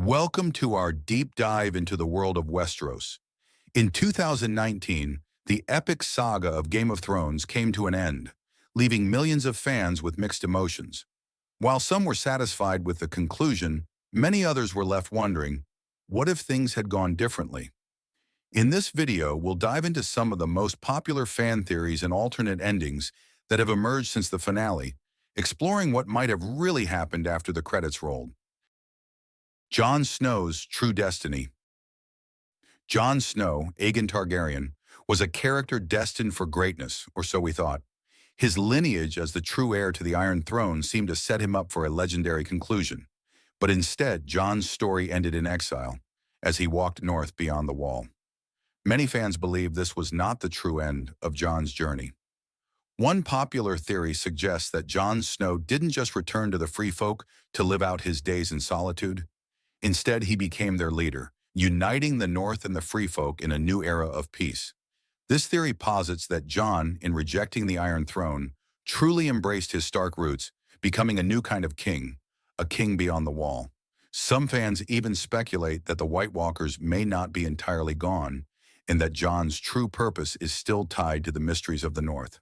Welcome to our deep dive into the world of Westeros. In 2019, the epic saga of Game of Thrones came to an end, leaving millions of fans with mixed emotions. While some were satisfied with the conclusion, many others were left wondering, what if things had gone differently? In this video, we'll dive into some of the most popular fan theories and alternate endings that have emerged since the finale, exploring what might have really happened after the credits rolled. Jon Snow's true destiny. Jon Snow, Aegon Targaryen, was a character destined for greatness, or so we thought. His lineage as the true heir to the Iron Throne seemed to set him up for a legendary conclusion. But instead, Jon's story ended in exile, as he walked north beyond the Wall. Many fans believe this was not the true end of Jon's journey. One popular theory suggests that Jon Snow didn't just return to the Free Folk to live out his days in solitude. Instead, he became their leader, uniting the North and the Free Folk in a new era of peace. This theory posits that Jon, in rejecting the Iron Throne, truly embraced his Stark roots, becoming a new kind of king, a king beyond the Wall. Some fans even speculate that the White Walkers may not be entirely gone, and that Jon's true purpose is still tied to the mysteries of the North.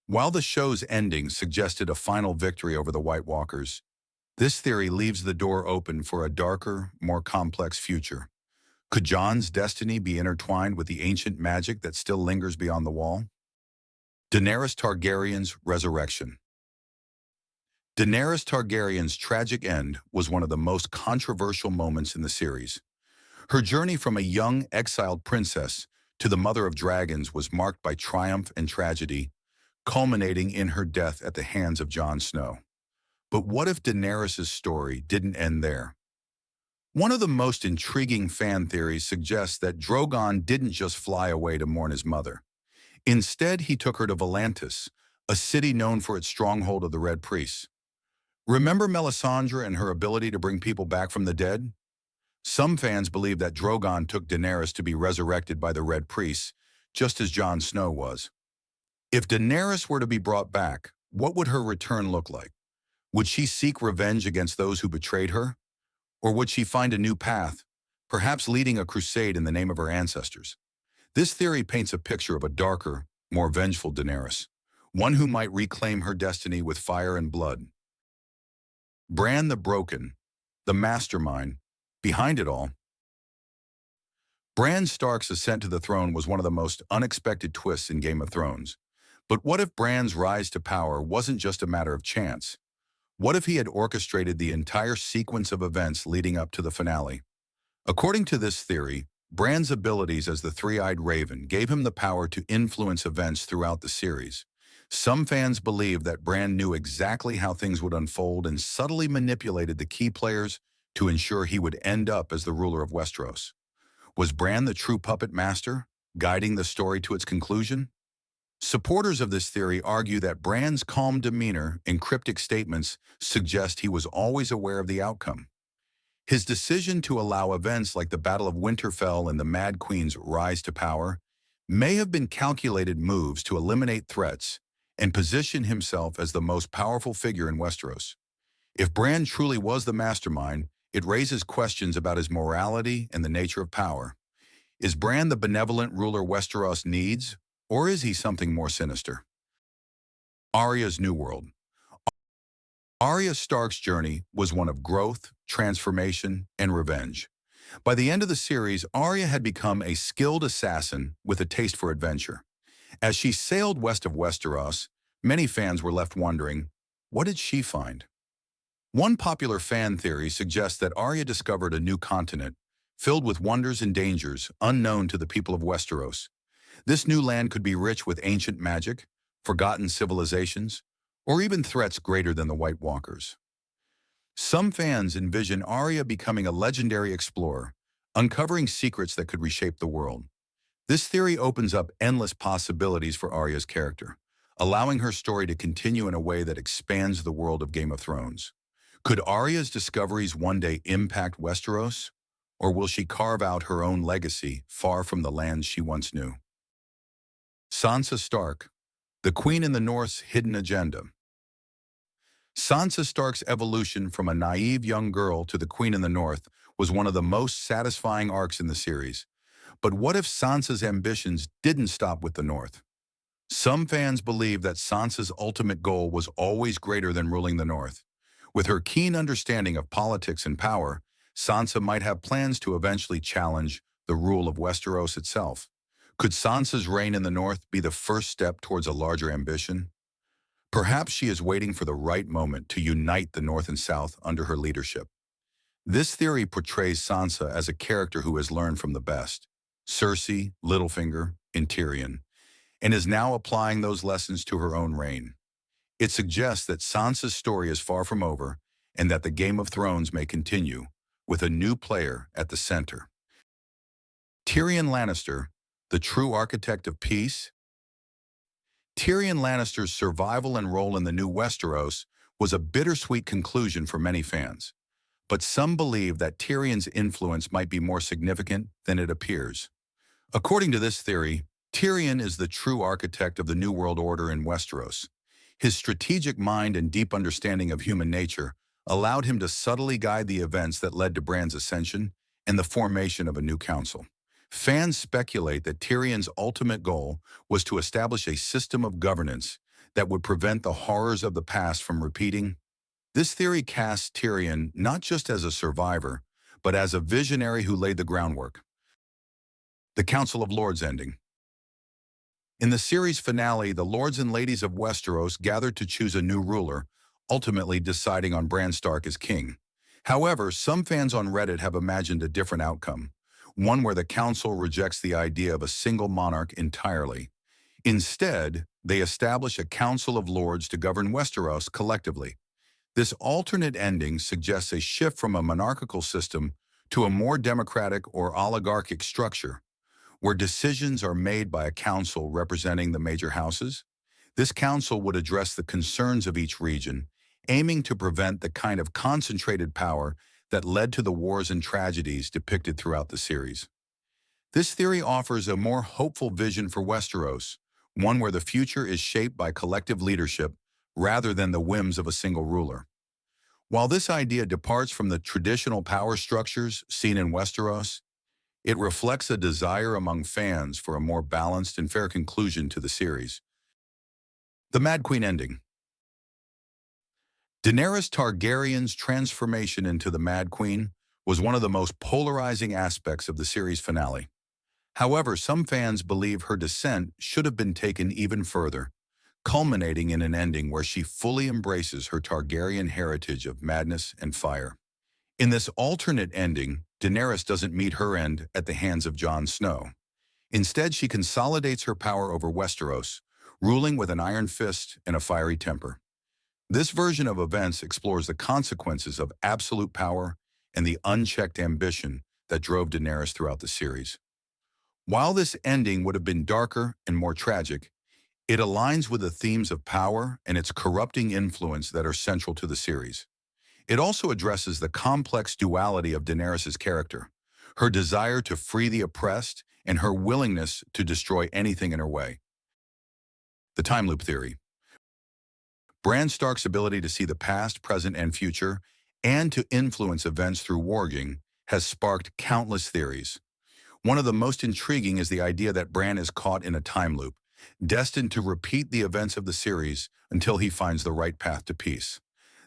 While the show's ending suggested a final victory over the White Walkers, this theory leaves the door open for a darker, more complex future. Could Jon's destiny be intertwined with the ancient magic that still lingers beyond the Wall? Daenerys Targaryen's resurrection. Daenerys Targaryen's tragic end was one of the most controversial moments in the series. Her journey from a young, exiled princess to the mother of dragons was marked by triumph and tragedy, culminating in her death at the hands of Jon Snow. But what if Daenerys' story didn't end there? One of the most intriguing fan theories suggests that Drogon didn't just fly away to mourn his mother. Instead, he took her to Volantis, a city known for its stronghold of the Red Priests. Remember Melisandre and her ability to bring people back from the dead? Some fans believe that Drogon took Daenerys to be resurrected by the Red Priests, just as Jon Snow was. If Daenerys were to be brought back, what would her return look like? Would she seek revenge against those who betrayed her? Or would she find a new path, perhaps leading a crusade in the name of her ancestors? This theory paints a picture of a darker, more vengeful Daenerys, one who might reclaim her destiny with fire and blood. Bran the Broken, the mastermind, behind it all. Bran Stark's ascent to the throne was one of the most unexpected twists in Game of Thrones. But what if Bran's rise to power wasn't just a matter of chance? What if he had orchestrated the entire sequence of events leading up to the finale? According to this theory, Bran's abilities as the three-eyed raven gave him the power to influence events throughout the series. Some fans believe that Bran knew exactly how things would unfold and subtly manipulated the key players to ensure he would end up as the ruler of Westeros. Was Bran the true puppet master, guiding the story to its conclusion? Supporters of this theory argue that Bran's calm demeanor and cryptic statements suggest he was always aware of the outcome. His decision to allow events like the Battle of Winterfell and the Mad Queen's rise to power may have been calculated moves to eliminate threats and position himself as the most powerful figure in Westeros. If Bran truly was the mastermind, it raises questions about his morality and the nature of power. Is Bran the benevolent ruler Westeros needs, or is he something more sinister? Arya's New World. Arya Stark's journey was one of growth, transformation, and revenge. By the end of the series, Arya had become a skilled assassin with a taste for adventure. As she sailed west of Westeros, many fans were left wondering, what did she find? One popular fan theory suggests that Arya discovered a new continent, filled with wonders and dangers unknown to the people of Westeros. This new land could be rich with ancient magic, forgotten civilizations, or even threats greater than the White Walkers. Some fans envision Arya becoming a legendary explorer, uncovering secrets that could reshape the world. This theory opens up endless possibilities for Arya's character, allowing her story to continue in a way that expands the world of Game of Thrones. Could Arya's discoveries one day impact Westeros, or will she carve out her own legacy far from the lands she once knew? Sansa Stark, the Queen in the North's hidden agenda. Sansa Stark's evolution from a naive young girl to the Queen in the North was one of the most satisfying arcs in the series. But what if Sansa's ambitions didn't stop with the North? Some fans believe that Sansa's ultimate goal was always greater than ruling the North. With her keen understanding of politics and power, Sansa might have plans to eventually challenge the rule of Westeros itself. Could Sansa's reign in the North be the first step towards a larger ambition? Perhaps she is waiting for the right moment to unite the North and South under her leadership. This theory portrays Sansa as a character who has learned from the best, Cersei, Littlefinger, and Tyrion, and is now applying those lessons to her own reign. It suggests that Sansa's story is far from over and that the Game of Thrones may continue, with a new player at the center. Tyrion Lannister, the true architect of peace. Tyrion Lannister's survival and role in the new Westeros was a bittersweet conclusion for many fans, but some believe that Tyrion's influence might be more significant than it appears. According to this theory, Tyrion is the true architect of the New World Order in Westeros. His strategic mind and deep understanding of human nature allowed him to subtly guide the events that led to Bran's ascension and the formation of a new council. Fans speculate that Tyrion's ultimate goal was to establish a system of governance that would prevent the horrors of the past from repeating. This theory casts Tyrion not just as a survivor, but as a visionary who laid the groundwork. The Council of Lords ending. In the series finale, the Lords and Ladies of Westeros gathered to choose a new ruler, ultimately deciding on Bran Stark as king. However, some fans on Reddit have imagined a different outcome, one where the council rejects the idea of a single monarch entirely. Instead, they establish a Council of Lords to govern Westeros collectively. This alternate ending suggests a shift from a monarchical system to a more democratic or oligarchic structure, where decisions are made by a council representing the major houses. This council would address the concerns of each region, aiming to prevent the kind of concentrated power that led to the wars and tragedies depicted throughout the series. This theory offers a more hopeful vision for Westeros, one where the future is shaped by collective leadership rather than the whims of a single ruler. While this idea departs from the traditional power structures seen in Westeros, it reflects a desire among fans for a more balanced and fair conclusion to the series. The Mad Queen ending. Daenerys Targaryen's transformation into the Mad Queen was one of the most polarizing aspects of the series finale. However, some fans believe her descent should have been taken even further, culminating in an ending where she fully embraces her Targaryen heritage of madness and fire. In this alternate ending, Daenerys doesn't meet her end at the hands of Jon Snow. Instead, she consolidates her power over Westeros, ruling with an iron fist and a fiery temper. This version of events explores the consequences of absolute power and the unchecked ambition that drove Daenerys throughout the series. While this ending would have been darker and more tragic, it aligns with the themes of power and its corrupting influence that are central to the series. It also addresses the complex duality of Daenerys' character, her desire to free the oppressed and her willingness to destroy anything in her way. The time loop theory. Bran Stark's ability to see the past, present, and future, and to influence events through warging, has sparked countless theories. One of the most intriguing is the idea that Bran is caught in a time loop, destined to repeat the events of the series until he finds the right path to peace.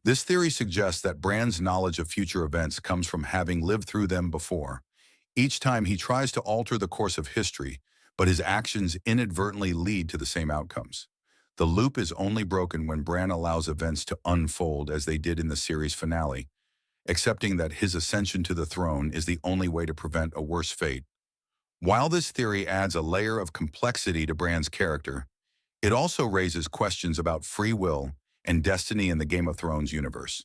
This theory suggests that Bran's knowledge of future events comes from having lived through them before. Each time he tries to alter the course of history, but his actions inadvertently lead to the same outcomes. The loop is only broken when Bran allows events to unfold as they did in the series finale, accepting that his ascension to the throne is the only way to prevent a worse fate. While this theory adds a layer of complexity to Bran's character, it also raises questions about free will and destiny in the Game of Thrones universe.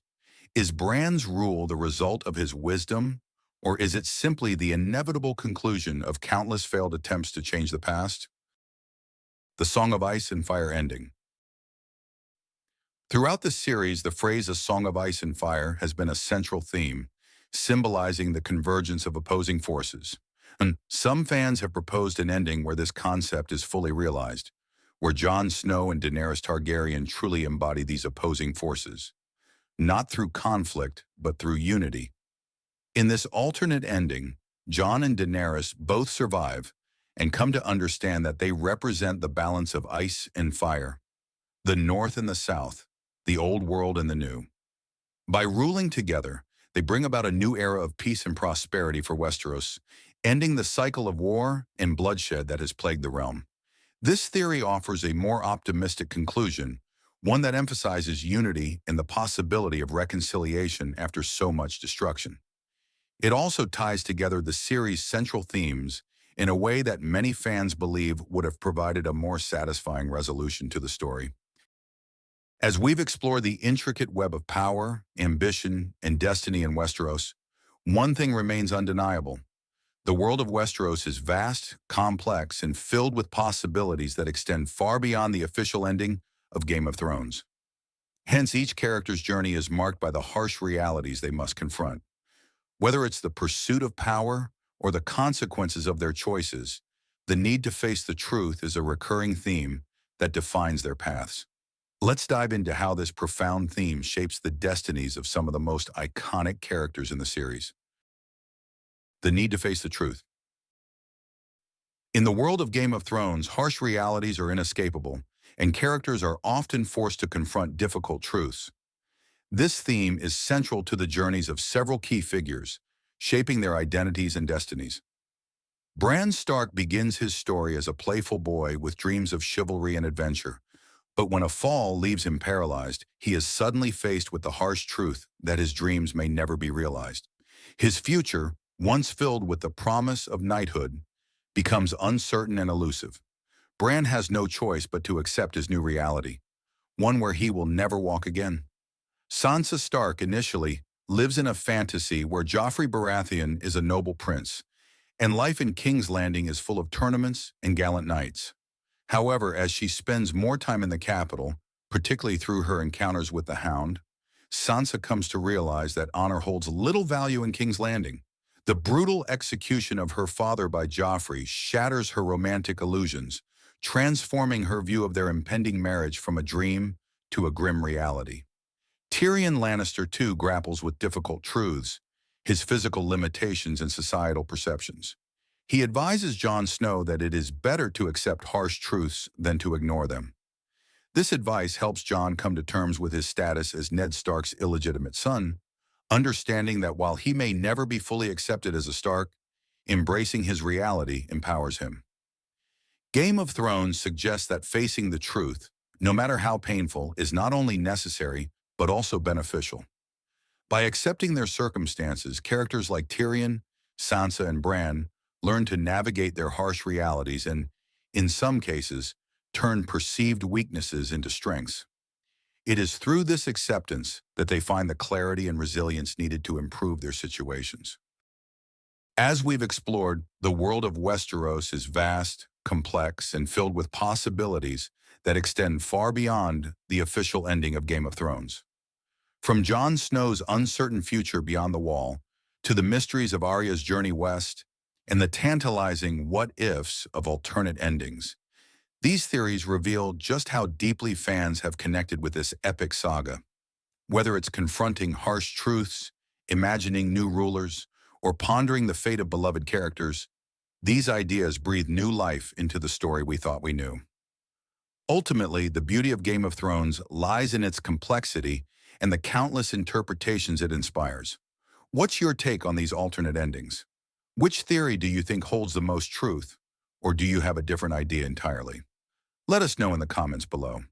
Is Bran's rule the result of his wisdom, or is it simply the inevitable conclusion of countless failed attempts to change the past? The Song of Ice and Fire ending. Throughout the series, the phrase "a song of ice and fire" has been a central theme, symbolizing the convergence of opposing forces. And some fans have proposed an ending where this concept is fully realized, where Jon Snow and Daenerys Targaryen truly embody these opposing forces, not through conflict, but through unity. In this alternate ending, Jon and Daenerys both survive and come to understand that they represent the balance of ice and fire, the North and the South, the old world and the new. By ruling together, they bring about a new era of peace and prosperity for Westeros, ending the cycle of war and bloodshed that has plagued the realm. This theory offers a more optimistic conclusion, one that emphasizes unity and the possibility of reconciliation after so much destruction. It also ties together the series' central themes in a way that many fans believe would have provided a more satisfying resolution to the story. As we've explored the intricate web of power, ambition, and destiny in Westeros, one thing remains undeniable. The world of Westeros is vast, complex, and filled with possibilities that extend far beyond the official ending of Game of Thrones. Hence, each character's journey is marked by the harsh realities they must confront. Whether it's the pursuit of power or the consequences of their choices, the need to face the truth is a recurring theme that defines their paths. Let's dive into how this profound theme shapes the destinies of some of the most iconic characters in the series. The need to face the truth. In the world of Game of Thrones, harsh realities are inescapable, and characters are often forced to confront difficult truths. This theme is central to the journeys of several key figures, shaping their identities and destinies. Bran Stark begins his story as a playful boy with dreams of chivalry and adventure. But when a fall leaves him paralyzed, he is suddenly faced with the harsh truth that his dreams may never be realized. His future, once filled with the promise of knighthood, becomes uncertain and elusive. Bran has no choice but to accept his new reality, one where he will never walk again. Sansa Stark initially lives in a fantasy where Joffrey Baratheon is a noble prince, and life in King's Landing is full of tournaments and gallant knights. However, as she spends more time in the capital, particularly through her encounters with the Hound, Sansa comes to realize that honor holds little value in King's Landing. The brutal execution of her father by Joffrey shatters her romantic illusions, transforming her view of their impending marriage from a dream to a grim reality. Tyrion Lannister, too, grapples with difficult truths, his physical limitations and societal perceptions. He advises Jon Snow that it is better to accept harsh truths than to ignore them. This advice helps Jon come to terms with his status as Ned Stark's illegitimate son, understanding that while he may never be fully accepted as a Stark, embracing his reality empowers him. Game of Thrones suggests that facing the truth, no matter how painful, is not only necessary, but also beneficial. By accepting their circumstances, characters like Tyrion, Sansa, and Bran learn to navigate their harsh realities and, in some cases, turn perceived weaknesses into strengths. It is through this acceptance that they find the clarity and resilience needed to improve their situations. As we've explored, the world of Westeros is vast, complex, and filled with possibilities that extend far beyond the official ending of Game of Thrones. From Jon Snow's uncertain future beyond the Wall, to the mysteries of Arya's journey west, and the tantalizing what-ifs of alternate endings, these theories reveal just how deeply fans have connected with this epic saga. Whether it's confronting harsh truths, imagining new rulers, or pondering the fate of beloved characters, these ideas breathe new life into the story we thought we knew. Ultimately, the beauty of Game of Thrones lies in its complexity and the countless interpretations it inspires. What's your take on these alternate endings? Which theory do you think holds the most truth, or do you have a different idea entirely? Let us know in the comments below.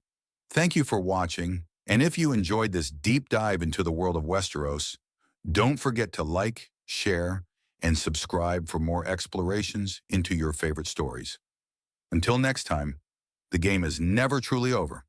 Thank you for watching, and if you enjoyed this deep dive into the world of Westeros, don't forget to like, share, and subscribe for more explorations into your favorite stories. Until next time, the game is never truly over.